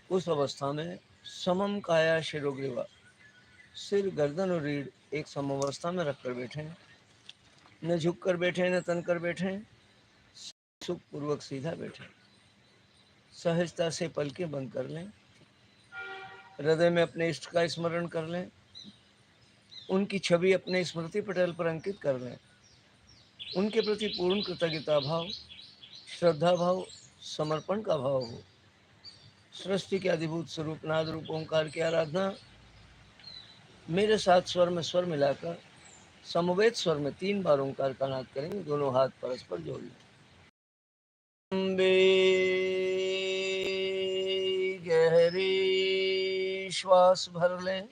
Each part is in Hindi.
उस अवस्था में समम काया शिरोग्रीवा, सिर गर्दन और रीढ़ एक समावस्था में रखकर बैठे, न झुक कर बैठे न तन कर बैठे, सुख पूर्वक सीधा बैठे। सहजता से पलकें बंद कर लें, हृदय में अपने इष्ट का स्मरण कर लें, उनकी छवि अपने स्मृति पटल पर अंकित कर लें। उनके प्रति पूर्ण कृतज्ञता भाव, श्रद्धा भाव, समर्पण का भाव हो। सृष्टि के अधिभूत स्वरूप नाद रूप ओंकार की आराधना मेरे साथ स्वर में स्वर मिलाकर समवेत स्वर में 3 बार ओंकार का नाद करेंगे। दोनों हाथ परस्पर जोड़ लें। अम्बे गहरी श्वास भर लें।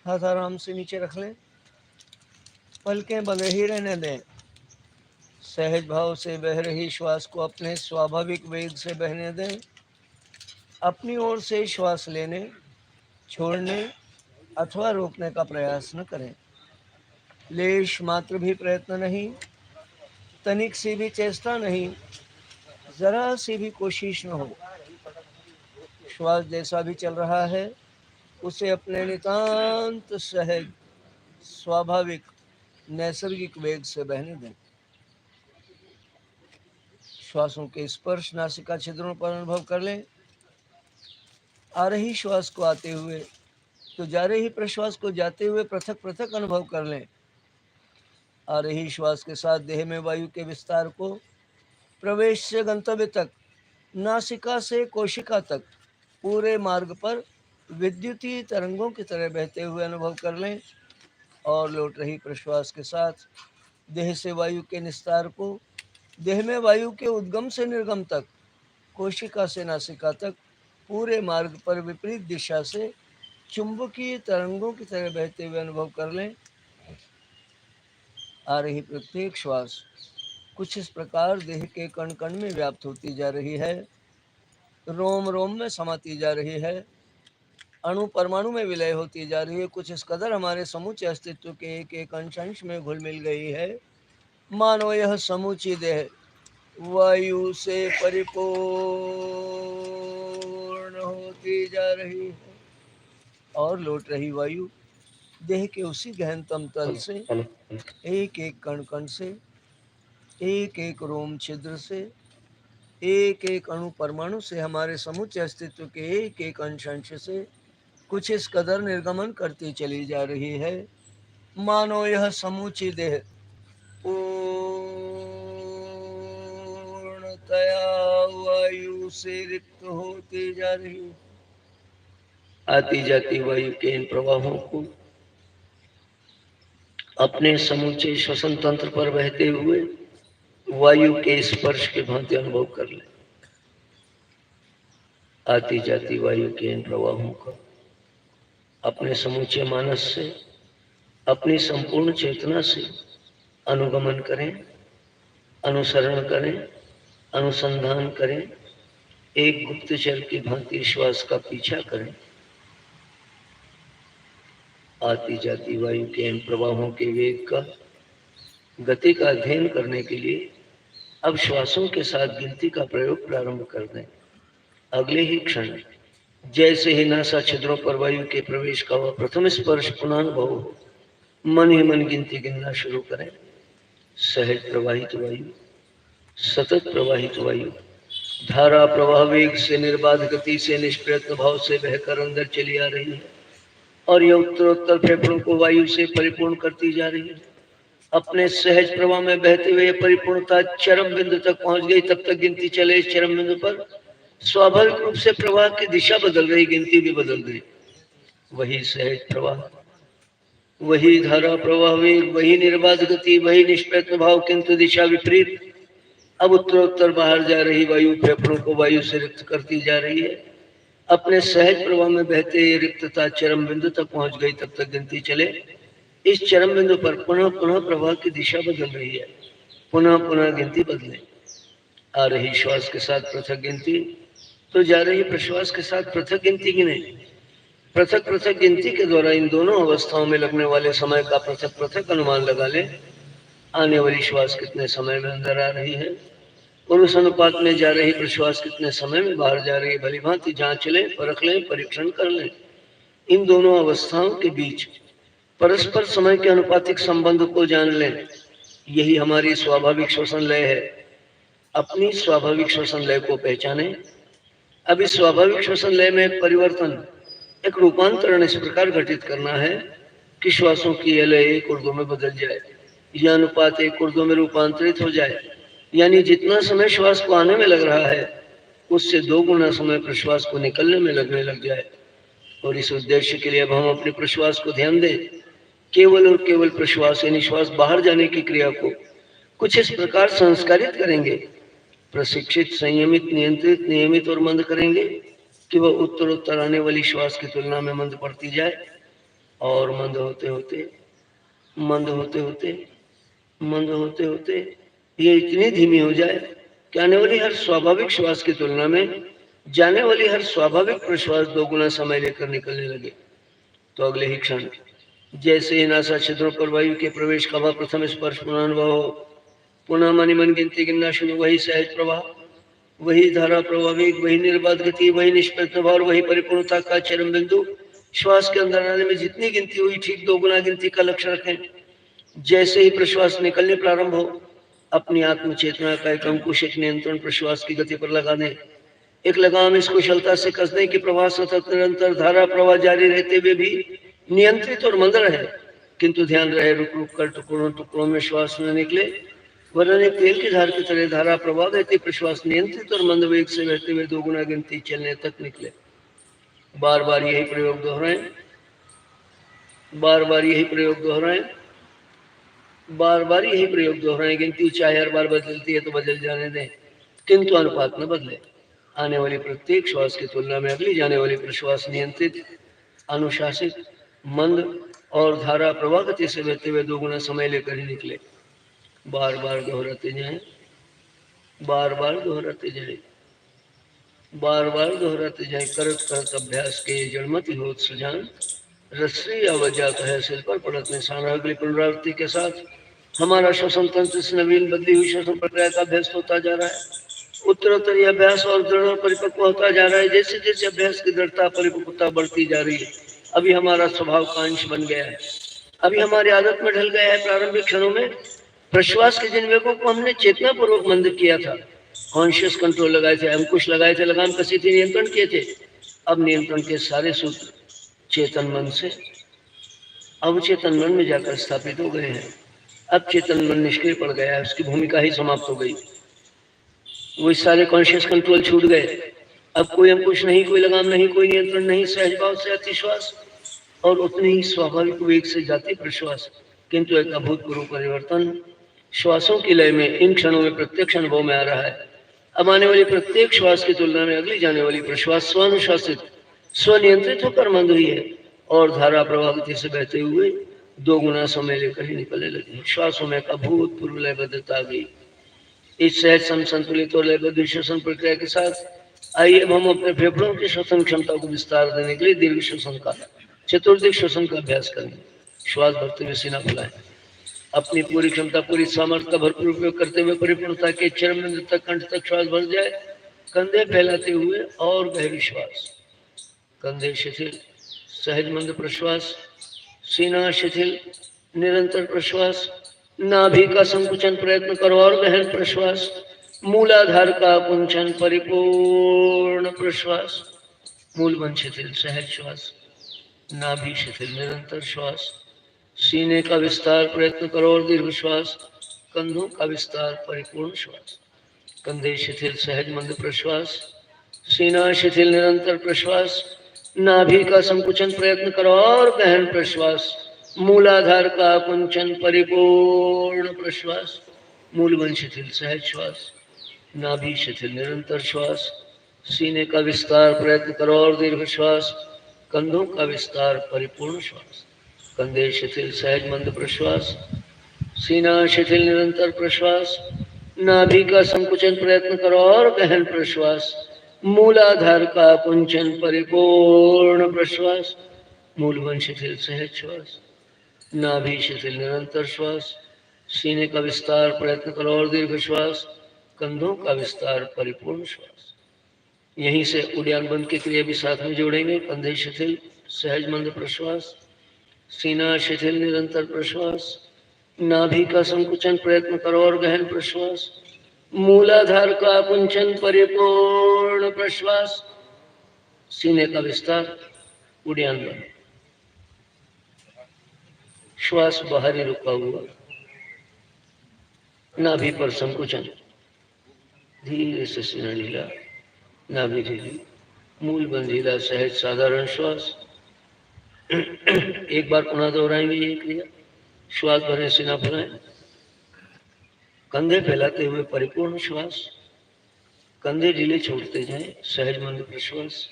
हाथ आराम से नीचे रख लें, पलकें बंद ही रहने दें। सहज भाव से बह रही श्वास को अपने स्वाभाविक वेग से बहने दें। अपनी ओर से श्वास लेने, छोड़ने अथवा रोकने का प्रयास न करें। लेश मात्र भी प्रयत्न नहीं, तनिक सी भी चेष्टा नहीं, जरा सी भी कोशिश न हो। श्वास जैसा भी चल रहा है उसे अपने नितांत सहज, स्वाभाविक, नैसर्गिक वेग से बहने दें। श्वासों के स्पर्श नासिका छिद्रों पर अनुभव कर लें। आ रही श्वास को आते हुए तो जा रही प्रश्वास को जाते हुए पृथक पृथक अनुभव कर लें। आ रही श्वास के साथ देह में वायु के विस्तार को प्रवेश से गंतव्य तक, नासिका से कोशिका तक पूरे मार्ग पर विद्युतीय तरंगों की तरह बहते हुए अनुभव कर लें। और लौट रही प्रश्वास के साथ देह से वायु के निस्तार को देह में वायु के उद्गम से निर्गम तक, कोशिका से नासिका तक पूरे मार्ग पर विपरीत दिशा से चुंबकीय तरंगों की तरह बहते हुए अनुभव कर लें। आ रही प्रत्येक श्वास कुछ इस प्रकार देह के कण कण में व्याप्त होती जा रही है, रोम रोम में समाती जा रही है, अणु परमाणु में विलय होती जा रही है। कुछ इस कदर हमारे समूचे अस्तित्व के एक एक अंश में घुल मिल गई है, मानो यह समूची देह वायु से परिपूर्ण होती जा रही है। और लौट रही वायु देह के उसी गहनतम तल से, एक एक कण कण से, एक एक रोम छिद्र से, एक एक अणु परमाणु से, हमारे समूचे अस्तित्व के एक एक अंश से कुछ इस कदर निर्गमन करती चली जा रही है, मानो यह समूची देह पूर्णतया वायु से रिक्त होती जा रही है। आती जाती वायु के इन प्रवाहों को अपने समूचे श्वसन तंत्र पर बहते हुए वायु के स्पर्श के भांति अनुभव कर ले। आती जाती वायु के इन प्रवाहों का अपने समूचे मानस से, अपनी संपूर्ण चेतना से अनुगमन करें, अनुसरण करें, अनुसंधान करें। एक गुप्तचर की भांति श्वास का पीछा करें। आती जाती वायु के इन प्रवाहों के वेग का, गति का अध्ययन करने के लिए अब श्वासों के साथ गिनती का प्रयोग प्रारंभ कर दें। अगले ही क्षण जैसे ही नासा छिद्रों पर वायु के प्रवेश का वह प्रथम स्पर्श पुनः अनुभव हो, मन ही मन गिनती गिनना शुरू करें। सहज प्रवाहित वायु, सतत प्रवाहित वायु, धारा प्रवाह वेग से निर्बाध गति से निष्प्रयत्न भाव से बहकर अंदर चली आ रही है और यह उत्तरोत्तर फेफड़ों को वायु से परिपूर्ण करती जा रही है। अपने सहज प्रवाह में बहते हुए परिपूर्णता चरम बिंदु तक पहुंच गई। तब तक गिनती चले। इस चरम बिंदु पर स्वाभाविक रूप से प्रवाह की दिशा बदल गई, गिनती भी बदल गई। वही सहज प्रवाह, वही धारा प्रवाह वेग, वही निर्बाध गति, वही निष्प्रयत्न भाव, किंतु दिशा विपरीत। अब उत्तरोत्तर बाहर जा रही वायु फेफड़ों को वायु से रिक्त करती जा रही है। अपने सहज प्रवाह में बहते ही रिक्तता चरम बिंदु तक पहुंच गई। तब तक गिनती चले। इस चरम बिंदु पर पुनः पुनः प्रवाह की दिशा बदल रही है। पुनः पुनः गिनती बदले। आ रही श्वास के साथ पृथक गिनती, तो जा रही प्रश्वास के साथ पृथक गिनती गिने। पृथक पृथक गिनती के द्वारा इन दोनों अवस्थाओं में लगने वाले समय का पृथक पृथक अनुमान लगा ले। आने वाली श्वास कितने समय में अंदर आ रही है और उस अनुपात में जा रही प्रश्वास कितने समय में बाहर जा रही है, भली भांति जांच लें, परख लें, परीक्षण कर लें। इन दोनों अवस्थाओं के बीच परस्पर समय के अनुपातिक संबंध को जान लें। यही हमारी स्वाभाविक श्वसन लय है। अपनी स्वाभाविक श्वसन लय को पहचानें। अब इस स्वाभाविक श्वसन लय में परिवर्तन, एक रूपांतरण इस प्रकार घटित करना है कि श्वासों की यह लय एक ऊर्ध्व में बदल जाए, यह अनुपात एक ऊर्ध्व में रूपांतरित हो जाए। यानी जितना समय श्वास को आने में लग रहा है उससे 2 गुना समय प्रश्वास को निकलने में लगने लग जाए। और इस उद्देश्य के लिए अब हम अपने प्रश्वास को ध्यान दें। केवल और केवल प्रश्वास यानी श्वास बाहर जाने की क्रिया को कुछ इस प्रकार संस्कारित करेंगे, प्रशिक्षित, संयमित, नियंत्रित, नियमित और मंद करेंगे कि वह उत्तरोत्तर आने वाली श्वास की तुलना में मंद पड़ती जाए और मंद होते होते मंद होते होते मंद होते होते ये इतनी धीमी हो जाए कि आने वाली हर स्वाभाविक श्वास की तुलना में जाने वाली हर स्वाभाविक प्रश्वास 2 गुना समय लेकर निकलने लगे। तो अगले ही क्षण जैसे ही नासा छिद्रों पर वायु के प्रवेश का वह प्रथम स्पर्श पुनः अनुभव हो, पुनः मन मन गिनती गिनना शुरू। वही सहज प्रवाह, वही धारा प्रवाह वेग, वही निर्बाध गति, वही निष्प्रयत्न भाव, वही परिपूर्णता का चरम बिंदु। श्वास के अंदर आने में जितनी गिनती हुई ठीक 2 गुना गिनती का लक्ष्य रखें। जैसे ही प्रश्वास निकलने प्रारंभ हो, अपनी आत्म चेतना का एक अंकुश, एक नियंत्रण प्रश्वास की गति पर लगा दें। एक लगाम इस कुशलता से कस दें कि प्रवाह सतत निरंतर धारा प्रवाह जारी रहते हुए भी नियंत्रित और मंद रहे, किंतु ध्यान रहे रुक रुक कर टुकड़ों टुकड़ों में श्वास न निकले, वरन एक तेल की धार की तरह धारा प्रवाह बहती प्रश्वास नियंत्रित और मंद वेग से बहते हुए 2 गुना गिनती चलने तक निकले। बार बार यही प्रयोग दोहराएं, बार बार यही प्रयोग दोहराएं, बार बार यही प्रयोग दोहराएं। गिनती चाहे हर बार बदलती है तो बदल जाने दें, किंतु अनुपात न बदले। आने वाली प्रत्येक श्वास की तुलना में अगली जाने वाली प्रश्वास नियंत्रित, अनुशासित, मंद और धारा प्रवाह गति से बहते हुए 2 गुना समय लेकर ही निकले। बार बार दोहराते जाएं, बार बार दोहराते जाएं, बार बार दोहराते जाएं। करत करत अभ्यास के जड़मति होत सुजान, रस्सी आवाजा कहे सिर पर पड़त निशान। अगली पुनरावृत्ति के साथ हमारा श्वसन तंत्र इस नवीन बदली हुई श्वसन प्रक्रिया का अभ्यास होता जा रहा है। उत्तरोत्तर यह अभ्यास और दृढ़ और परिपक्व होता जा रहा है। जैसे जैसे अभ्यास की दृढ़ता परिपक्वता बढ़ती जा रही है, अभी हमारा स्वभाव का अंश बन गया है, अभी हमारी आदत में ढल गया है। प्रारंभिक क्षणों में प्रश्वास के जिन वेगों को हमने चेतना पूर्वक मंद किया था, कॉन्शियस कंट्रोल लगाए थे, अंकुश लगाए थे, लगाम कसी थी, नियंत्रण किए थे, अब नियंत्रण के सारे सूत्र चेतन मन से अवचेतन मन में जाकर स्थापित हो गए हैं। अब चेतन मन निष्क्रिय पड़ गया है, उसकी भूमिका ही समाप्त हो गई। वो सारे कॉन्शियस कंट्रोल छूट गए। अब कोई अंकुश नहीं, कोई लगाम नहीं, कोई नियंत्रण नहीं। सहज भाव से आती श्वास और उतनी ही स्वाभाविक वेग से जाती प्रश्वास, किंतु एक अभूतपूर्व परिवर्तन श्वासों की लय में इन क्षणों में प्रत्यक्ष अनुभव में आ रहा है। अब आने वाली प्रत्येक श्वास की तुलना में अगली जाने वाली प्रश्वास स्वानुशासित, स्वनियंत्रित होकर मंद हुई है और धारा प्रवाह गति से बहते हुए 2 गुना समय लेकर ही निकलने लगी। श्वासों में एक अभूतपूर्व लयबद्धता आ गई। इस सहज संतुलित और लयबद्ध श्वसन प्रक्रिया के साथ आइए अब हम अपने फेफड़ों की श्वसन क्षमता को विस्तार देने के लिए दीर्घ श्वसन का, चतुर्दिक श्वसन का अभ्यास करेंगे। श्वास भरते हुए सीना फुलाएं। अपनी पूरी क्षमता पूरी सामर्थ्य का भरपूर उपयोग करते हुए परिपूर्णता के चरम बिंदु तक कंठ तक श्वास भर जाए। कंधे फैलाते हुए और गहरी श्वास, कंधे शिथिल, सहज मंद प्रश्वास, सीना शिथिल, निरंतर प्रश्वास, नाभि का संकुचन प्रयत्न करो और गहन प्रश्वास, मूलाधार का कुंचन परिपूर्ण प्रश्वास, मूलबंध शिथिल, सहज श्वास, नाभि शिथिल, निरंतर श्वास, सीने का विस्तार प्रयत्न करो और दीर्घ श्वास, कंधों का विस्तार परिपूर्ण श्वास, कंधे शिथिल, सहज मंद प्रश्वास, सीना शिथिल, निरंतर प्रश्वास, नाभि का संकुचन प्रयत्न करो और गहन प्रश्वास, मूलाधार का कुंचन परिपूर्ण प्रश्वास, मूलबंध शिथिल, सहज श्वास, नाभि शिथिल, निरंतर श्वास, सीने का विस्तार प्रयत्न करो और दीर्घ श्वास, कंधों का विस्तार परिपूर्ण श्वास, कंधे शिथिल, सहज मंद प्रश्वास, सीना शिथिल, निरंतर प्रश्वास, नाभि का संकुचन प्रयत्न करो और गहन प्रश्वास, मूलाधार का कुंचन परिपूर्ण प्रश्वास, मूलबंध शिथिल, सहज श्वास, नाभि शिथिल, निरंतर श्वास, सीने का विस्तार प्रयत्न करो और दीर्घ श्वास, कंधों का विस्तार परिपूर्ण श्वास। यहीं से उड़ान बंद की क्रिया भी साथ में जोड़ेंगे। कंधे शिथिल, सहज मंद प्रश्वास, सीना शिथिल, निरंतर प्रश्वास, नाभि का संकुचन प्रयत्न करो और गहन प्रश्वास, मूलाधार का कुंचन परिपूर्ण प्रश्वास, सीने का विस्तार, उड़ान बंद। श्वास बाहरी रुका हुआ, नाभि पर संकुचन, धीरे से सीना ढीला, नाभि ढीली, मूल बंद ढीला, सहज साधारण श्वास। एक बार पुनः दोहराएंगे ये क्रिया। श्वास भरें, सीना फुलाएं, कंधे फैलाते हुए परिपूर्ण श्वास, कंधे ढीले छोड़ते जाएं, सहज मंद प्रश्वास,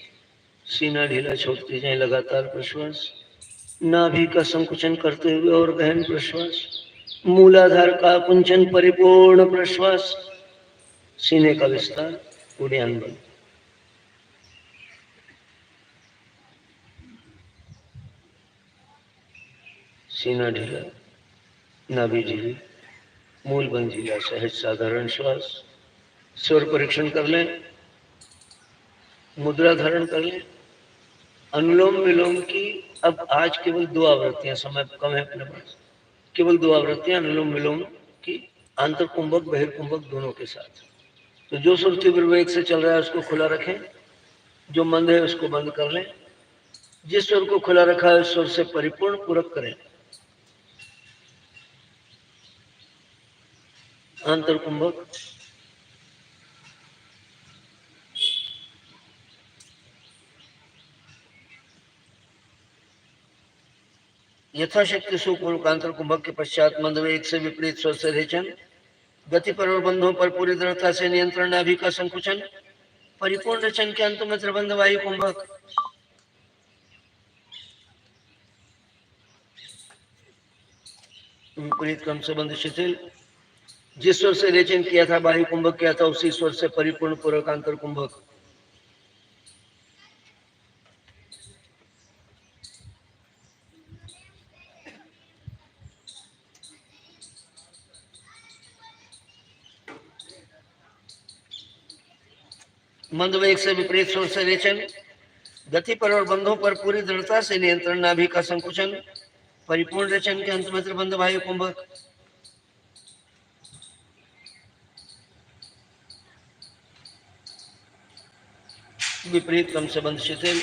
सीना ढीला छोड़ते जाएं, लगातार प्रश्वास, नाभि का संकुचन करते हुए और गहन प्रश्वास, मूलाधार का कुंचन परिपूर्ण प्रश्वास, सीने का विस्तार, उड़ान बंद। सीना ढीला, नाभि ढीली, मूल बंद ढीला, सहज साधारण श्वास। स्वर परीक्षण कर लें, मुद्रा धारण कर लें। अनुलोम विलोम की अब आज केवल 2 आवृत्तियां, समय कम है अपने पास, केवल 2 आवृत्तियां अनुलोम विलोम की, आंतर कुंभक बहिर कुंभक दोनों के साथ। तो जो सुर तीव्र वेग से चल रहा है उसको खुला रखें, जो मंद है उसको बंद कर लें। जिस स्वर को खुला रखा है उस स्वर से परिपूर्ण पूरक करें। आंतर कुंभक, यथाशक्ति सुपूर्वक आंतर कुंभक के पश्चात मंद वेग से विपरीत स्वर से रेचन, गति पर और बंधों पर पूरी दृढ़ता से नियंत्रण, नाभि का संकुचन, परिपूर्ण रेचन के अंत में त्रिबंध वायु कुंभक। विपरीत क्रम से बंध शिथिल, जिस स्वर से रेचन किया था वायु कुंभक किया था उसी स्वर से परिपूर्ण पूरक आंतर कुंभक। मंद वेग से विपरीत स्वर से रेचन, गति पर और बंधों पर पूरी दृढ़ता से नियंत्रण, नाभि का संकुचन, परिपूर्ण रेचन के अंत में त्रिबंध वायु कुंभक। विपरीत क्रम से बंध शिथिल,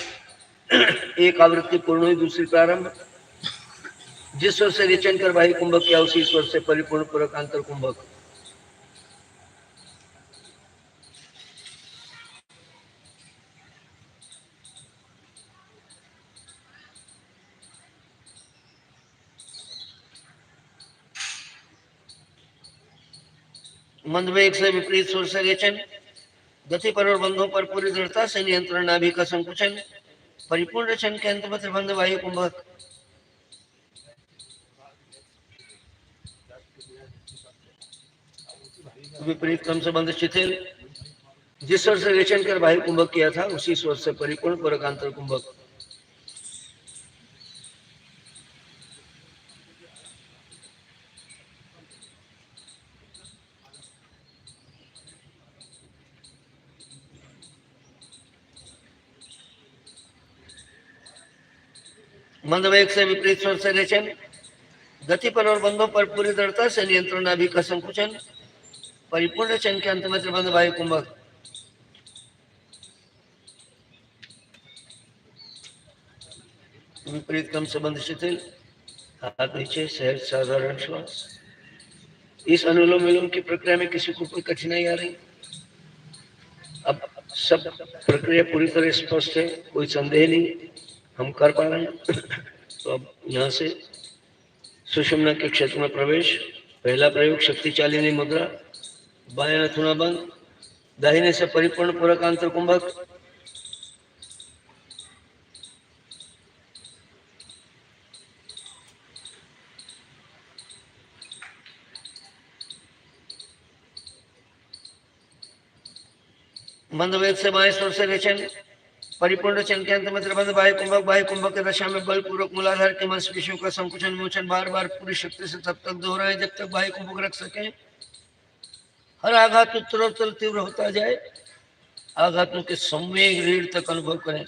एक आवृत्ति पूर्ण हुई, दूसरी प्रारंभ। जिस स्वर से रेचन कर वायु कुंभक किया उसी स्वर से परिपूर्ण पूरक आंतर कुंभक। मंद वेग से विपरीत स्वर से रेचन, गति पर और बंधों पर पूरी दृढ़ता से नियंत्रण, नाभि का संकुचन, परिपूर्ण रेचन के अंत में त्रिबंध वायु कुंभक। विपरीत क्रम से बंध शिथिल, जिस स्वर से रेचन कर वायु कुंभक किया था उसी स्वर से परिपूर्ण पूरक आंतर कुंभक। मंदवेग से विपरीत स्वर से रेचन, गति पर और बंधों पर पूरी दृढ़ता से नियंत्रण, नाभि का संकुचन, परिपूर्ण चन के अंत में त्रिबंध वायु कुंभक। विपरीत क्रम से बंध शिथिल, हाथ नीचे, सहज साधारण श्वास। इस अनुलोम विलोम की प्रक्रिया में किसी को कोई कठिनाई आ रही? अब सब प्रक्रिया पूरी तरह स्पष्ट है, कोई संदेह नहीं, हम कर पा रहे हैं। तो अब यहाँ से सुषुम्ना के क्षेत्र में प्रवेश। पहला प्रयोग शक्ति चालिनी मुद्रा, बायां नथुना बंद, दाहिने से परिपूर्ण पूरक आंतर कुंभक। मंदवेग से बाएं स्वर से रेचन, परिपूर्ण चन के अंत में त्रिबंध वायु कुंभक। वायु कुंभक की दशा में बलपूर्वक मूलाधार के मांसपेशियों का संकुचन मोचन बार बार पूरी शक्ति से तब तक दोहराएं जब तक वायु कुंभक रख सकें। हर आघात उत्तरोत्तर तीव्र होता जाए, आघातों के संवेग रीढ़ तक अनुभव करें।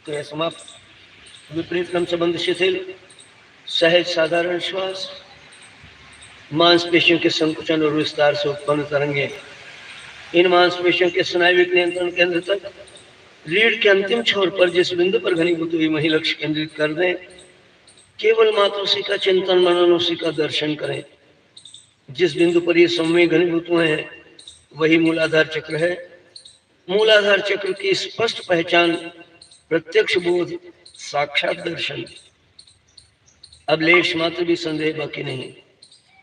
तो यह समाप्त। विपरीत क्रम से बंध शिथिल, सहज साधारण श्वास। मांसपेशियों के संकुचन और विस्तार से उत्पन्न तरंगे इन मांसपेशियों के स्नायुविक नियंत्रण केंद्र तक, रीढ़ के अंतिम छोर पर जिस बिंदु पर घनीभूत हुई वही लक्ष्य केंद्रित कर दें। केवल मात्र उसी का चिंतन मनन, उसी का दर्शन करें। जिस बिंदु पर ये संवेग घनीभूत हुए हैं वही मूलाधार चक्र है। मूलाधार चक्र की स्पष्ट पहचान, प्रत्यक्ष बोध, साक्षात दर्शन। अब लेश मात्र भी संदेह बाकी नहीं।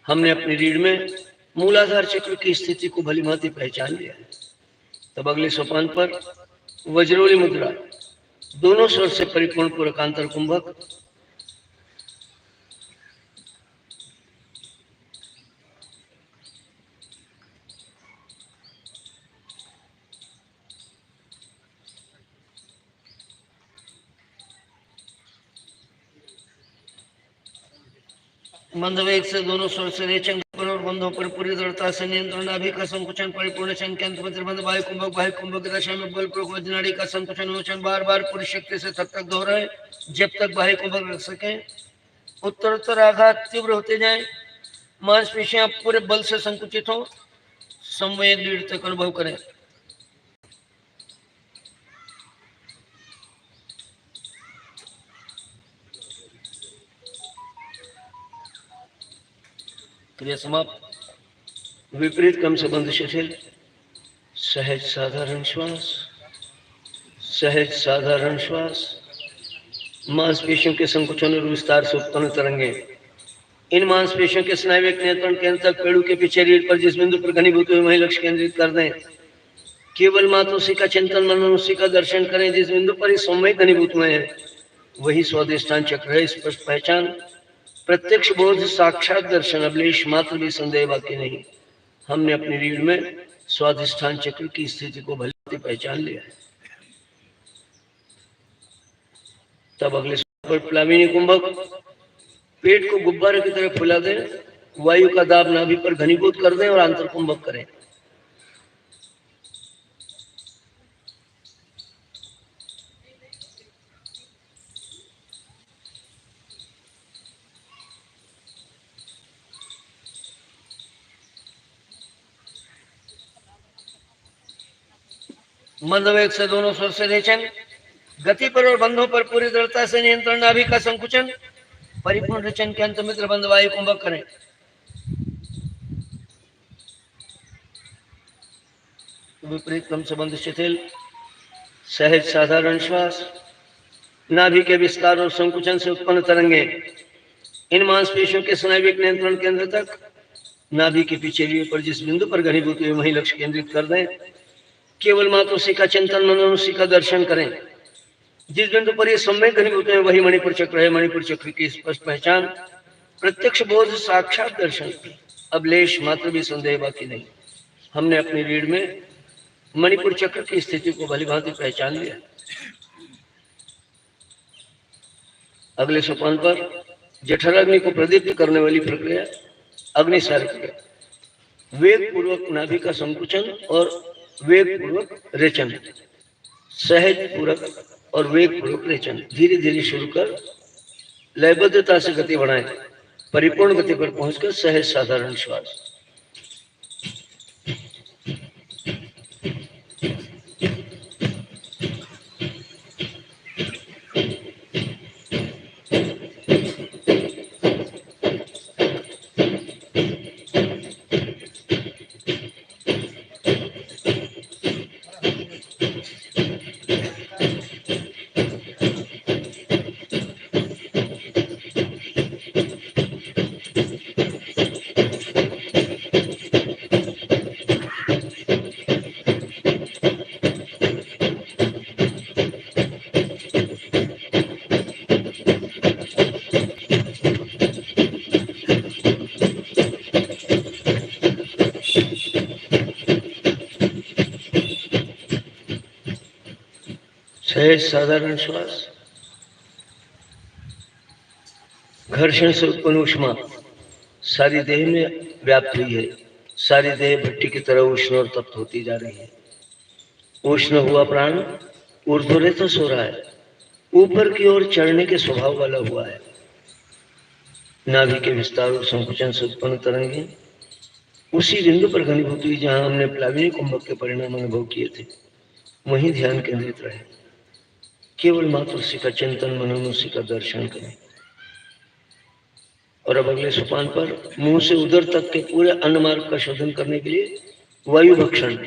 हमने अपनी रीढ़ में मूलाधार चक्र की स्थिति को भली भांति पहचान लिया है। तब अगले सोपान पर वज्रोली मुद्रा, दोनों स्वर से परिपूर्ण पूरकांतर कुंभक। मंदवेग से दोनों स्वर से रेचन और बंधों पर पूरी दृढ़ता से नियंत्रण, नाभि का संकुचन, परिपूर्ण चन के अंत में त्रिबंध वायु कुंभक। वायु कुंभक की दशा में बलपूर्वक वज्रनाड़ी का संकुचन मोचन बार बार पूरी शक्ति से तब तक दोहराएं जब तक वायु कुंभक रख सके। उत्तरोत्तर आघात तीव्र होते जाए, मांसपेशियां पूरे बल से संकुचित हो, संवेग रीढ़ तक अनुभव करें। क्रिया समाप्त। विपरीत क्रम से बंध शिथिल, सहज साधारण श्वास, सहज साधारण श्वास। मांसपेशियों के संकुचन और विस्तार से उत्पन्न तरंगे इन मांसपेशियों के स्नायुविक नियंत्रण केंद्र तक, पेड़ों के पीछे रीढ़ पर जिस बिंदु पर घनीभूत हुए वहीं लक्ष्य केंद्रित कर दें। केवल मात्र उसी का चिंतन मनन, उसी का दर्शन करें। जिस बिंदु पर ये संवेग घनीभूत हुए हैं वही स्वादिष्ठान चक्र है। स्पष्ट पहचान, प्रत्यक्ष बोध, साक्षात दर्शन। अभिलेष मात्र भी संदेह बाकी नहीं। हमने अपनी रीढ़ में स्वादिष्ठान चक्र की स्थिति को भली पहचान लिया है। तब अगले पर प्लाविनी कुंभक, पेट को गुब्बारे की तरह फुला दें, वायु का दाब नाभि पर घनीभूत कर दें और आंतर कुंभक करें। मंदवेग से दोनों स्वर से रेचन, गति पर और बंधों पर पूरी दृढ़ता से नियंत्रण, नाभि का संकुचन, परिपूर्ण रेचन के अंत में त्रिबंध वायु कुंभक करें। विपरीत क्रम से बंध शिथिल, सहज साधारण श्वास। नाभि के विस्तार और संकुचन से उत्पन्न तरंगे इन मांसपेशियों के स्नायुविक नियंत्रण केंद्र तक, नाभि के पीछे रीढ़ पर जिस बिंदु पर घनीभूत हुए वहीं लक्ष्य केंद्रित कर दें। केवल मात्र उसी का चिंतन मनन, उसी का दर्शन करें। जिस बिंदु पर ये संवेग घनीभूत है वही मणिपुर चक्र है। मणिपुर चक्र की स्पष्ट पहचान, प्रत्यक्ष बोध, साक्षात दर्शन। अब लेश मात्र भी संदेह बाकी नहीं। हमने अपनी रीढ़ में मणिपुर चक्र की स्थिति को भली भांति पहचान लिया। अगले सोपान पर जठराग्नि को प्रदीप्त करने वाली प्रक्रिया, अग्निसार क्रिया, वेग पूर्वक नाभि का संकुचन और वेग पूर्वक रेचन, सहज पूर्वक और वेग पूर्वक रेचन। धीरे धीरे शुरू कर लयबद्धता से गति बढ़ाएं, परिपूर्ण गति पर पहुंचकर सहज साधारण श्वास। सहज साधारण श्वास। घर्षण से उत्पन्न ऊष्मा सारी देह में व्याप्त हुई है। सारी देह भट्टी की तरह उष्ण और तप्त होती जा रही है। उष्ण हुआ प्राण ऊर्ध्वरेतस हो रहा है, ऊपर की ओर चढ़ने के स्वभाव वाला हुआ है। नाभि के विस्तार और संकुचन से उत्पन्न तरंगे उसी बिंदु पर घनीभूत हुई जहां हमने प्लाविनी कुंभक के परिणाम अनुभव किए थे, वहीं ध्यान केंद्रित रहे। केवल मात्र उसी का चिंतन मनन, उसी का दर्शन करें। और अब अगले सोपान पर मुंह से उदर तक के पूरे अन्न मार्ग का शोधन करने के लिए वायु भक्षण।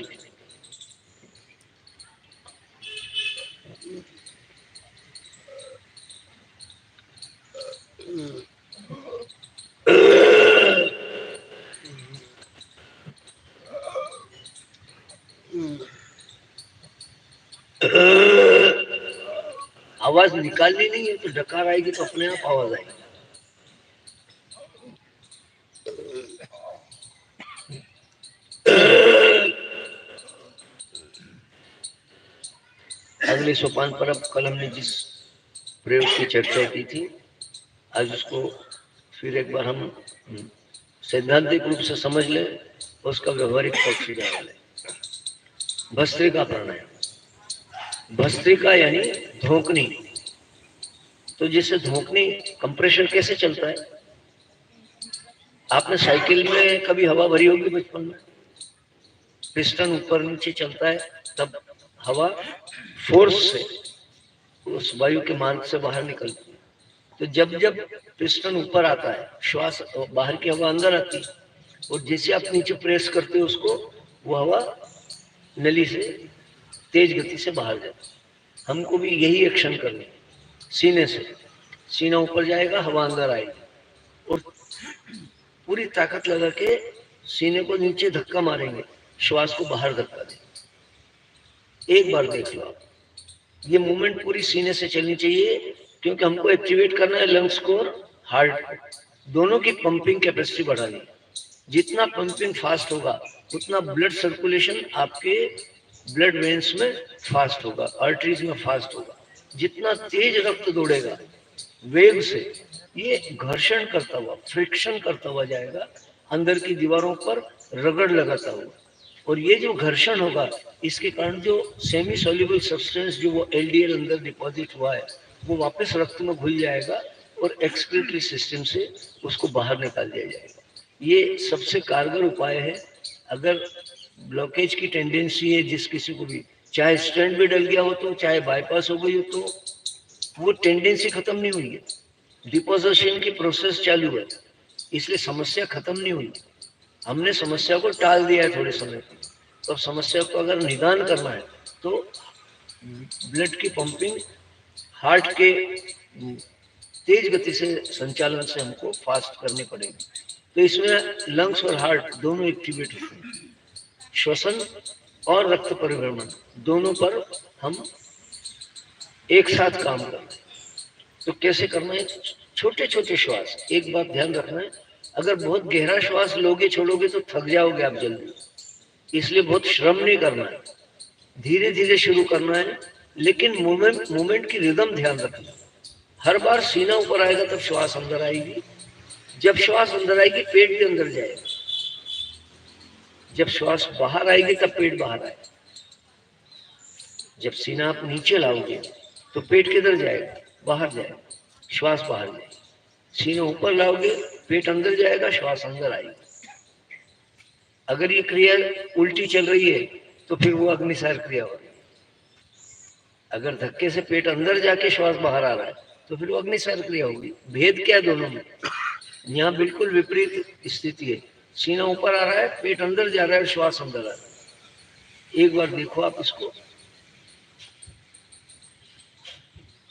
आवाज निकालनी नहीं है तो डकार आएगी तो अपने आप आवाज आएगी। अगले सोपान पर अब कल हमने जिस प्रयोग की चर्चा की थी, आज उसको फिर एक बार हम सैद्धांतिक रूप से समझ ले, उसका व्यवहारिक पक्ष जान ले। भस्त्रिका प्राणायाम। भस्त्रिका यानी धोकनी। तो जैसे धोकनी कंप्रेशर कैसे चलता है, आपने साइकिल में कभी हवा भरी होगी बचपन में, पिस्टन ऊपर नीचे चलता है, तब हवा फोर्स से उस वायु के मार्ग से बाहर निकलती है। तो जब जब पिस्टन ऊपर आता है, श्वास बाहर की हवा अंदर आती है, और जैसे आप नीचे प्रेस करते हो उसको, वो हवा नली से तेज गति से बाहर जाती है। हमको भी यही एक्शन करना है। सीने से, सीना ऊपर जाएगा, हवा अंदर आएगी, और पूरी ताकत लगा के सीने को नीचे धक्का मारेंगे, श्वास को बाहर धक्का देंगे। एक बार देख लो आप, ये मूवमेंट पूरी सीने से चलनी चाहिए, क्योंकि हमको एक्टिवेट करना है लंग्स को और हार्ट, दोनों की पंपिंग कैपेसिटी बढ़ानी है। जितना पंपिंग फास्ट होगा उतना ब्लड सर्कुलेशन आपके ब्लड वेन्स में फास्ट होगा, आर्टरीज में फास्ट होगा। जितना तेज रक्त दौड़ेगा वेग से, ये घर्षण करता हुआ, फ्रिक्शन करता हुआ जाएगा, अंदर की दीवारों पर रगड़ लगाता हुआ। और ये जो घर्षण होगा, इसके कारण जो सेमी सॉल्युबल सब्सटेंस जो वो एलडीएल अंदर डिपॉजिट हुआ है, वो वापस रक्त में घुल जाएगा और एक्सक्रीटरी सिस्टम से उसको बाहर निकाल दिया जाएगा। ये सबसे कारगर उपाय है। अगर ब्लॉकेज की टेंडेंसी है जिस किसी को भी, चाहे स्टेंट भी डल गया हो तो, चाहे बाईपास हो गई हो तो, वो टेंडेंसी खत्म नहीं हुई है, डिपोजिशन की प्रोसेस चालू है, इसलिए समस्या खत्म नहीं हुई। हमने समस्या को टाल दिया है थोड़े समय तक। तो समस्या को अगर निदान करना है तो ब्लड की पंपिंग हार्ट के तेज गति से संचालन से हमको फास्ट करनी पड़ेगी। तो इसमें लंग्स और हार्ट दोनों एक्टिवेट होते हैं। श्वसन और रक्त परिभ्रमण दोनों पर हम एक साथ काम करना है। तो कैसे करना है? छोटे छोटे श्वास। एक बात ध्यान रखना है, अगर बहुत गहरा श्वास लोगे छोड़ोगे तो थक जाओगे आप जल्दी, इसलिए बहुत श्रम नहीं करना है, धीरे धीरे शुरू करना है। लेकिन मूवमेंट की रिदम ध्यान रखना। हर बार सीना ऊपर आएगा तब श्वास अंदर आएगी, जब श्वास अंदर आएगी पेट भी अंदर जाएगा, जब श्वास बाहर आएगी तब पेट बाहर आएगा। जब सीना आप नीचे लाओगे तो पेट किधर जाएगा? बाहर जाएगा, श्वास बाहर जाएगी। सीना ऊपर लाओगे पेट अंदर जाएगा, श्वास अंदर आएगी। अगर ये क्रिया उल्टी चल रही है तो फिर वो अग्निसार क्रिया हो रही है। अगर धक्के से पेट अंदर जाके श्वास बाहर आ रहा है तो फिर वो अग्निसार क्रिया होगी। भेद क्या है दोनों में? यहाँ बिल्कुल विपरीत स्थिति है। सीना ऊपर आ रहा है, पेट अंदर जा रहा है, श्वास अंदर आ रहा है। एक बार देखो आप इसको,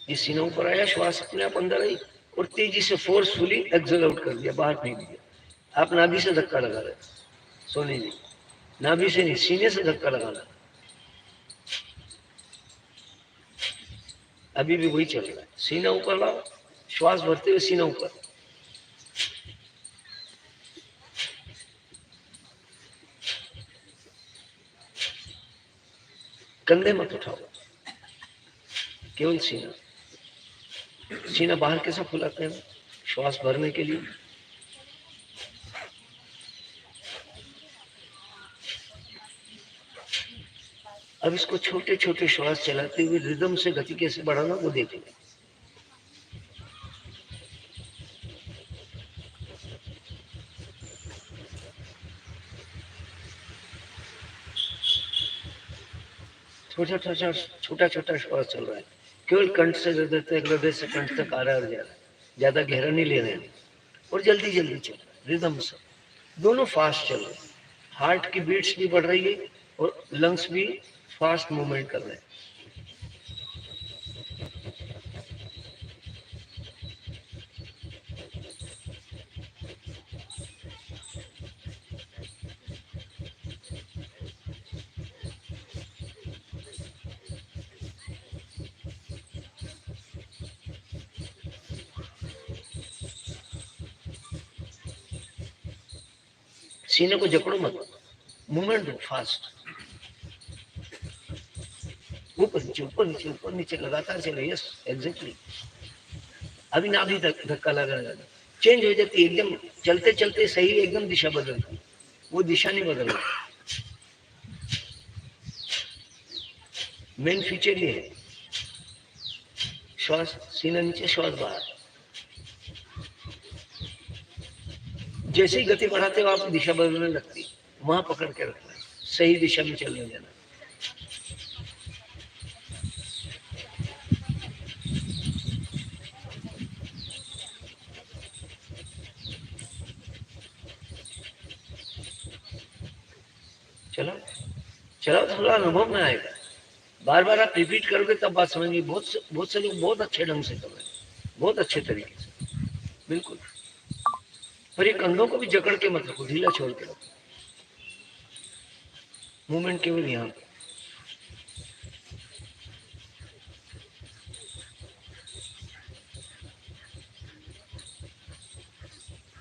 ये सीना ऊपर आया, श्वास अपने आप अंदर आई और तेजी से फोर्सफुली एक्सहेल आउट कर दिया, बाहर फेंक दिया। आप नाभि से धक्का लगा रहे, सोनी जी, नाभि से नहीं, सीने से धक्का लगाना। अभी भी वही चल रहा है। सीना ऊपर लाओ, श्वास भरते हुए सीना ऊपर, कंधे मत उठाओ, केवल सीना। सीना बाहर कैसा फुलाते हैं? श्वास भरने के लिए। अब इसको छोटे छोटे श्वास चलाते हुए रिदम से गति कैसे बढ़ाना वो देख लें। छोटा छोटा श्वास चल रहा है, केवल कंठ से हृदय से कंठ तक आ रहा है और जा रहा है, ज्यादा गहरा नहीं ले रहे हैं। और जल्दी जल्दी चल रहा है, रिदम से दोनों फास्ट चल रहे हैं। हार्ट की बीट्स भी बढ़ रही है और लंग्स भी फास्ट मूवमेंट कर रहे हैं। सीने को जकड़ो मत, मूवमेंट दो फास्ट, ऊपर नीचे ऊपर नीचे ऊपर नीचे लगातार चले। Yes exactly. अभी नाभि धक्का लगा चेंज हो जाती है एकदम, चलते चलते सही एकदम दिशा बदलती, वो दिशा नहीं बदल रही। मेन फीचर ये है, श्वास सीना नीचे, श्वास बाहर। जैसे ही गति बढ़ाते हो आप दिशा बदलने लगती, वहां पकड़ के रखना है, सही दिशा में चलने देना। चलो चलो, थोड़ा अनुभव में आएगा। बार बार आप रिपीट करोगे तब बात समझेंगे। बहुत से लोग बहुत अच्छे ढंग से कर रहे हैं, बहुत अच्छे तरीके से, बिल्कुल। पर ये कंधों को भी जकड़ के मत रखो, ढीला छोड़ के रखो, मूवमेंट केवल यहाँ पे।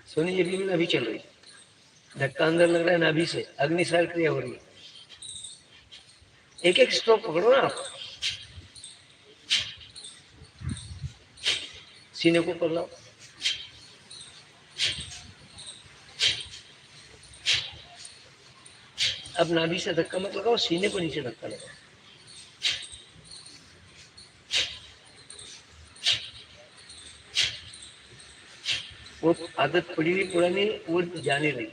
सोनी जी भी नाभि चल रही, धक्का अंदर लग रहा है नाभि से, अग्निसार क्रिया हो रही है। एक एक स्ट्रोक पकड़ो ना आप, सीने को कर लो। अब नाभि से धक्का मत लगाओ, सीने को नीचे धक्का लगाओ। वो आदत पड़ी हुई पुरानी, वो जाने रही,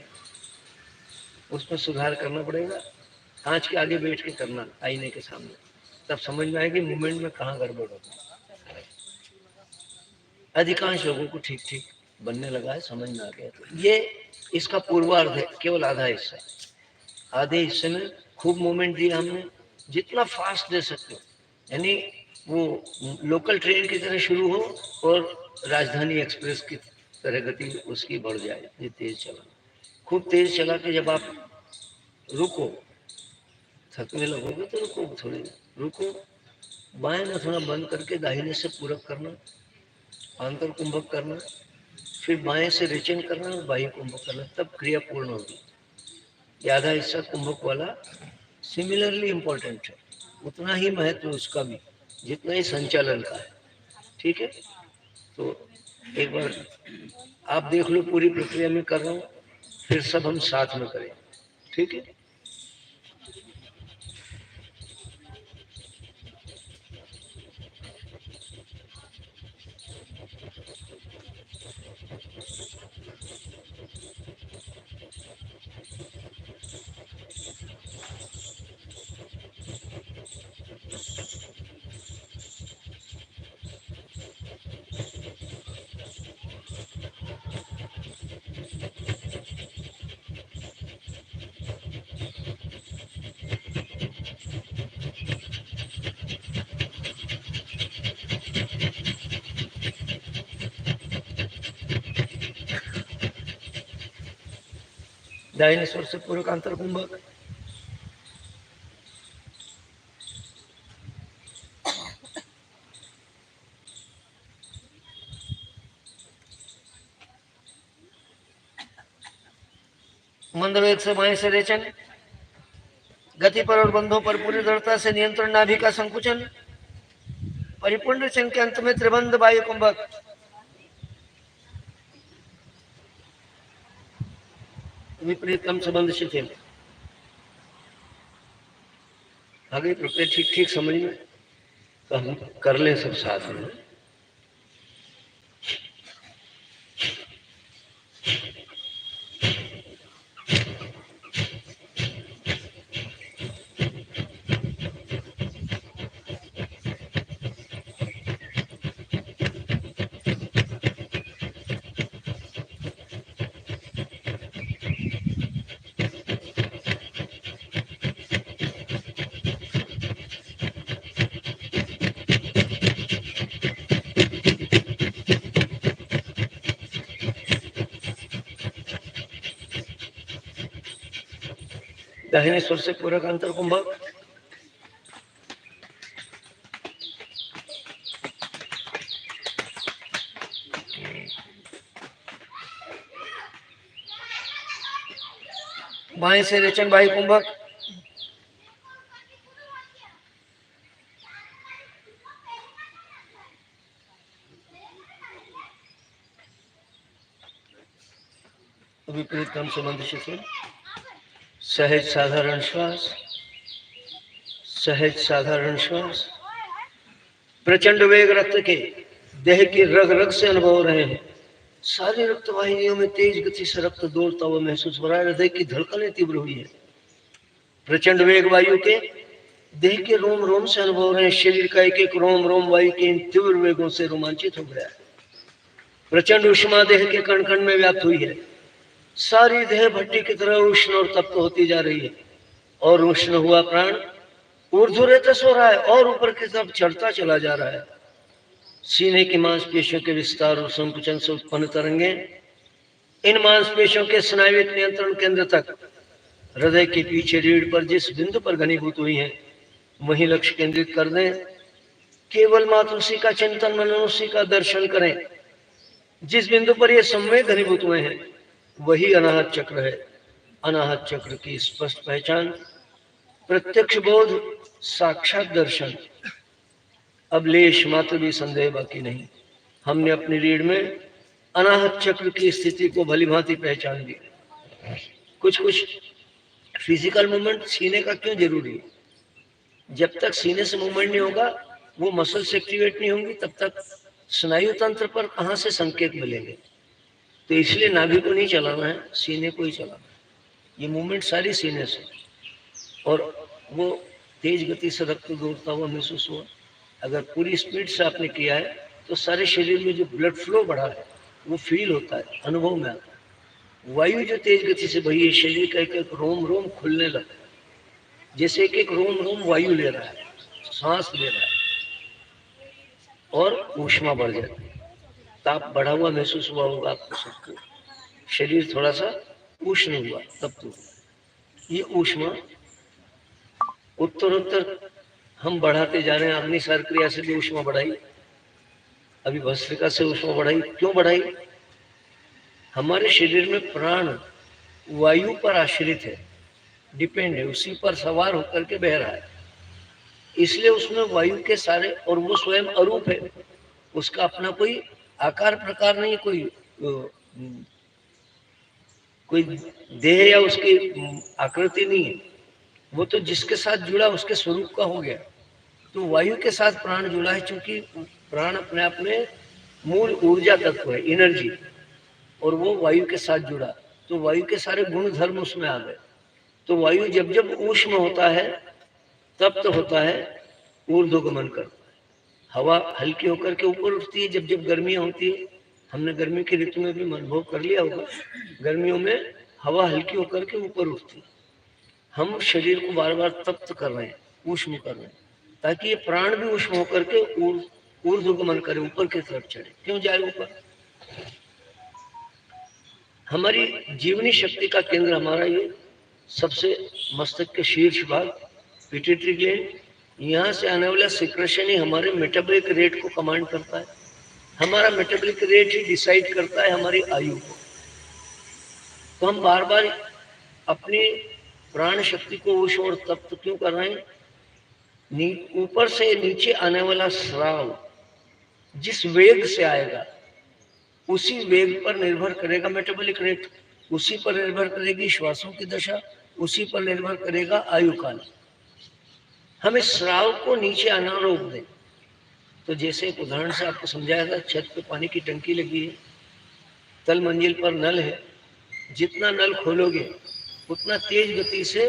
उसमें सुधार करना पड़ेगा। कांच के आगे बैठ के करना, आईने के सामने, तब समझ में आएगी मूवमेंट में कहाँ गड़बड़ होता है। अधिकांश लोगों को ठीक ठीक बनने लगा है, समझ में आ गया। तो ये इसका पूर्वार्ध है, केवल आधा हिस्सा। आधे हिस्से में खूब मूवमेंट दिया हमने, जितना फास्ट दे सकते हो, यानी वो लोकल ट्रेन की तरह शुरू हो और राजधानी एक्सप्रेस की तरह गति उसकी बढ़ जाए। ये तेज चला, खूब तेज चला के जब आप रुको, थकने लगोगे तो रुको, थोड़ी रुको, बाएं नथुना बंद करके दाहिने से पूरक करना, आंतर कुंभक करना, फिर बाएं से रेचन करना और बाह्य कुंभक करना, तब क्रिया पूर्ण होगी। ये आधा हिस्सा कुंभक वाला सिमिलरली इंपॉर्टेंट है, उतना ही महत्व उसका भी जितना ही संचालन का है। ठीक है, तो एक बार आप देख लो, पूरी प्रक्रिया में कर रहा हूँ, फिर सब हम साथ में करें, ठीक है? दाहिने स्वर से पूरक अंतर कुंभक, मंद वेग से बाएं से रेचन, गति पर और बंधों पर पूरी दृढ़ता से नियंत्रण, नाभि का संकुचन, परिपूर्ण रेचन के अंत में त्रिबंध वायु कुंभक, विपरीत कम संबंध शिथिल। आगे प्रक्रिया ठीक ठीक समझ में, तो हम कर लें सब साथ में। दाहिने स्वर से पूरक अंतर कुंभक, बाएं से रेचन वायु कुंभक, विपरीत कम संबंध शिथिल। सहज साधारण श्वास, सहज साधारण श्वास, प्रचंड वेग रक्त के देह की रग रग से अनुभव हो रहे हैं। सारी रक्त वाहिनियों में तेज गति से रक्त दौड़ता हुआ महसूस हो रहा है। हृदय की धड़कनें तीव्र हुई है। प्रचंड वेग वायु के देह के रोम रोम से अनुभव हो रहे हैं। शरीर का एक एक रोम रोम वायु के इन तीव्र वेगों से रोमांचित हो गया है। प्रचंड उष्मा देह के कण कण में व्याप्त हुई है। सारी देह भट्टी की तरह उष्ण और तप्त होती जा रही है और उष्ण हुआ प्राण ऊर्ध्वरेतस हो रहा है और ऊपर की तरफ चढ़ता चला जा रहा है। सीने की मांसपेशियों के विस्तार और संकुचन से उत्पन्न तरंगे इन मांसपेशियों के स्नायविक नियंत्रण केंद्र तक हृदय के पीछे रीढ़ पर जिस बिंदु पर घनीभूत हुई है वहीं लक्ष्य केंद्रित कर दें। केवल मात्र उसी का चिंतन मनन, उसी का दर्शन करें। जिस बिंदु पर ये समय घनीभूत हुए हैं वही अनाहत चक्र है। अनाहत चक्र की स्पष्ट पहचान, प्रत्यक्ष बोध, साक्षात दर्शन। अब लेश मात्र भी संदेह बाकी नहीं। हमने अपनी रीढ़ में अनाहत चक्र की स्थिति को भली भांति पहचान ली। कुछ फिजिकल मूवमेंट सीने का क्यों जरूरी है? जब तक सीने से मूवमेंट नहीं होगा, वो मसल्स एक्टिवेट नहीं होंगी, तब तक स्नायु तंत्र पर कहां से संकेत मिलेंगे? तो इसलिए नाभि को नहीं चलाना है, सीने को ही चलाना है। ये मूवमेंट सारी सीने से, और वो तेज गति से रक्त दौड़ता हुआ महसूस हुआ। अगर पूरी स्पीड से आपने किया है तो सारे शरीर में जो ब्लड फ्लो बढ़ा है वो फील होता है, अनुभव में आता है। वायु जो तेज गति से बही है, शरीर का एक एक रोम रोम खुलने लगता है, जैसे एक एक रोम रोम वायु ले रहा है, सांस ले रहा है, और ऊष्मा बढ़ जाती है। ताप बढ़ा हुआ महसूस हुआ होगा आपको सबको। शरीर थोड़ा सा उष्ण हुआ तब तो ये ऊष्मा उत्तर हम बढ़ाते जा रहे हैं। अग्निसार क्रिया से भी ऊष्मा बढ़ाई, अभी भस्त्रिका से ऊष्मा बढ़ाई। क्यों बढ़ाई? हमारे शरीर में प्राण वायु पर आश्रित है, डिपेंड है, उसी पर सवार होकर के बह रहा है। इसलिए उसमें वायु के सारे, और वो स्वयं अरूप है, उसका अपना कोई आकार प्रकार नहीं, कोई देह या उसकी आकृति नहीं है, वो तो जिसके साथ जुड़ा उसके स्वरूप का हो गया। तो वायु के साथ प्राण जुड़ा है, क्योंकि प्राण अपने आप में मूल ऊर्जा तत्व है, एनर्जी, और वो वायु के साथ जुड़ा, तो वायु के सारे गुण धर्म उसमें आ गए। तो वायु जब जब ऊष्म होता है, तप्त होता है, ऊर्ध्वगमन करता है। हवा हल्की होकर के ऊपर उठती है जब जब गर्मियां होती है। हमने गर्मी की ऋतु में भी अनुभव कर लिया होगा, गर्मियों में हवा हल्की होकर के ऊपर उठती है। हम शरीर को बार बार तप्त कर रहे हैं, ऊष्म कर रहे हैं, ताकि ये प्राण भी ऊष्म होकर के ऊर्ध्वगमन करे, ऊपर की तरफ चढ़े। क्यों जाए ऊपर? हमारी जीवनी शक्ति का केंद्र हमारा ये सबसे मस्तक के शीर्ष भाग पिट्यूटरी ग्लैंड, यहाँ से आने वाला सिक्रेशन ही हमारे मेटाबॉलिक रेट को कमांड करता है। हमारा मेटाबॉलिक रेट ही डिसाइड करता है हमारी आयु को। तो हम बार बार अपनी प्राण शक्ति को ऊष्म और तप्त क्यों कर रहे हैं? ऊपर से नीचे आने वाला स्राव जिस वेग से आएगा, उसी वेग पर निर्भर करेगा मेटाबॉलिक रेट, उसी पर निर्भर करेगी श्वासों की दशा, उसी पर निर्भर करेगा आयु काल। हम इस स्राव को नीचे आना रोक दें। तो जैसे एक उदाहरण से आपको समझाया था, छत पे पानी की टंकी लगी है, तल मंजिल पर नल है, जितना नल खोलोगे उतना तेज गति से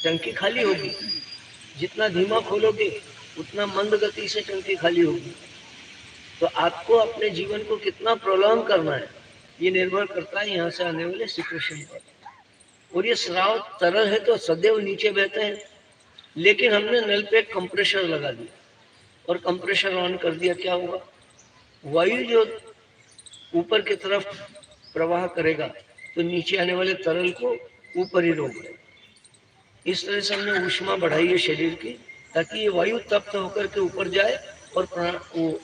टंकी खाली होगी, जितना धीमा खोलोगे उतना मंद गति से टंकी खाली होगी। तो आपको अपने जीवन को कितना प्रोलॉन्ग करना है, ये निर्भर करता है यहाँ से आने वाले सिक्रेशन पर। और ये स्राव तरल है तो सदैव नीचे बहते हैं, लेकिन हमने नल पे कंप्रेशर लगा दिया और कंप्रेशर ऑन कर दिया, क्या होगा? वायु जो ऊपर की तरफ प्रवाह करेगा तो नीचे आने वाले तरल को ऊपर ही रोक देगा। इस तरह से हमने ऊष्मा बढ़ाई है शरीर की, ताकि ये वायु तप्त होकर के ऊपर जाए और वो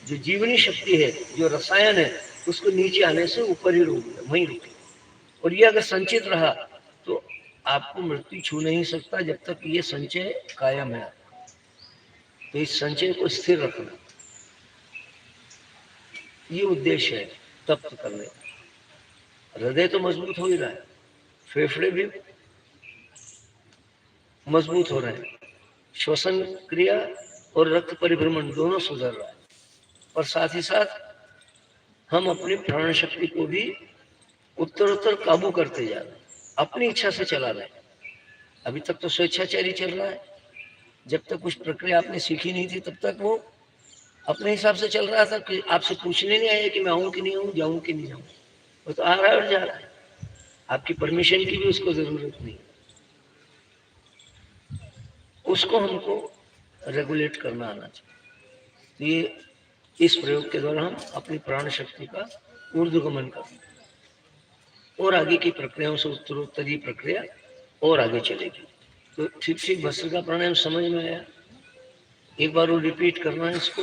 जो जीवनी शक्ति है, जो रसायन है, उसको नीचे आने से ऊपर ही रोक दे, वहीं रुके। और ये अगर संचित रहा तो आपको मृत्यु छू नहीं सकता जब तक ये संचय कायम है। तो इस संचय को स्थिर रखना, ये उद्देश्य है तप्त करने का। हृदय तो मजबूत हो ही रहा है, फेफड़े भी मजबूत हो रहे हैं, श्वसन क्रिया और रक्त परिभ्रमण दोनों सुधर रहा है, और साथ ही साथ हम अपनी प्राण शक्ति को भी उत्तरोत्तर काबू करते जा रहे हैं, अपनी इच्छा से चला रहे हैं। अभी तक तो स्वेच्छाचारी चल रहा है, जब तक कुछ प्रक्रिया आपने सीखी नहीं थी तब तक वो अपने हिसाब से चल रहा था कि आपसे पूछने नहीं आया कि मैं आऊं कि नहीं आऊं, जाऊं कि नहीं जाऊं। वो तो आ रहा है और जा रहा है, आपकी परमिशन की भी उसको जरूरत नहीं। उसको हमको रेगुलेट करना आना चाहिए। तो ये इस प्रयोग के द्वारा हम अपनी प्राण शक्ति का ऊर्ध्वगमन करते हैं, और आगे की प्रक्रियाओं से उत्तरोत्तर ये प्रक्रिया और आगे चलेगी। तो ठीक ठीक भस्त्रिका प्राणायाम समझ में आया? एक बार वो रिपीट करना है इसको।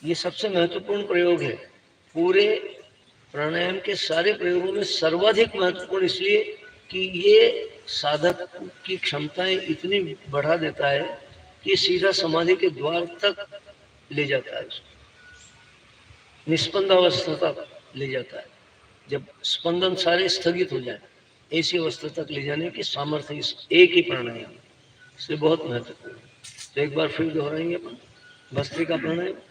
ये सबसे महत्वपूर्ण प्रयोग है, पूरे प्राणायाम के सारे प्रयोगों में सर्वाधिक महत्वपूर्ण, इसलिए कि ये साधक की क्षमताएं इतनी बढ़ा देता है कि सीधा समाधि के द्वार तक ले जाता है, निस्पंद अवस्था तक ले जाता है। जब स्पंदन सारे स्थगित हो जाए, ऐसी अवस्था तक ले जाने की सामर्थ्य इस एक ही प्राणायाम, इसलिए बहुत महत्वपूर्ण है। तो एक बार फिर दोहराएंगे अपन भस्त्रिका प्राणायाम।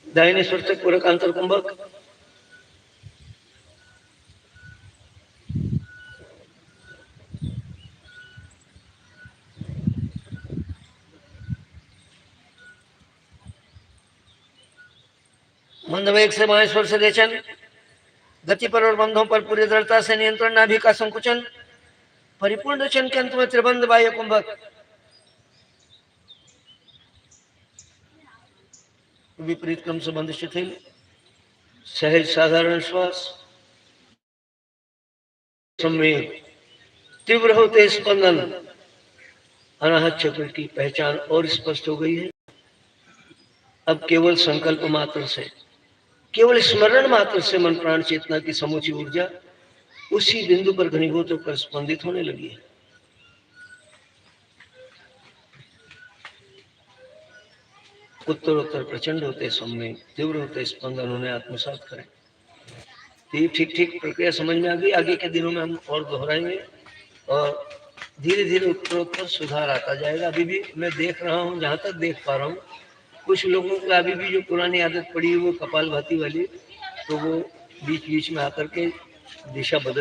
दाहिने स्वर से पूरक अंतर कुंभक, मंदवेग से माहेश्वर से रेचन, गति पर और बंधों पर पूरी दृढ़ता से नियंत्रण, नाभि का संकुचन, परिपूर्ण रचन के अंत में त्रिबंध बाह्य कुंभक, विपरीत क्रम से बंध शिथिल, सहज साधारण श्वास, संवेग, तीव्र होते स्पंदन, अनाहत चक्र की पहचान और स्पष्ट हो गई है। अब केवल संकल्प मात्र से, केवल स्मरण मात्र से मन प्राण चेतना की समूची ऊर्जा उसी बिंदु पर घनीभूत होकर स्पंदित होने लगी है। उत्तरोत्तर प्रचंड होते समय तीव्र होते स्पंदन उन्हें आत्मसात करें। तो ठीक ठीक प्रक्रिया समझ में आ गई। आगे के दिनों में हम और दोहराएंगे और धीरे धीरे उत्तरोत्तर सुधार आता जाएगा। अभी भी मैं देख रहा हूँ, जहाँ तक देख पा रहा हूँ, कुछ लोगों को अभी भी जो पुरानी आदत पड़ी है वो कपालभाति वाली, तो वो बीच बीच में आकर के दिशा बदल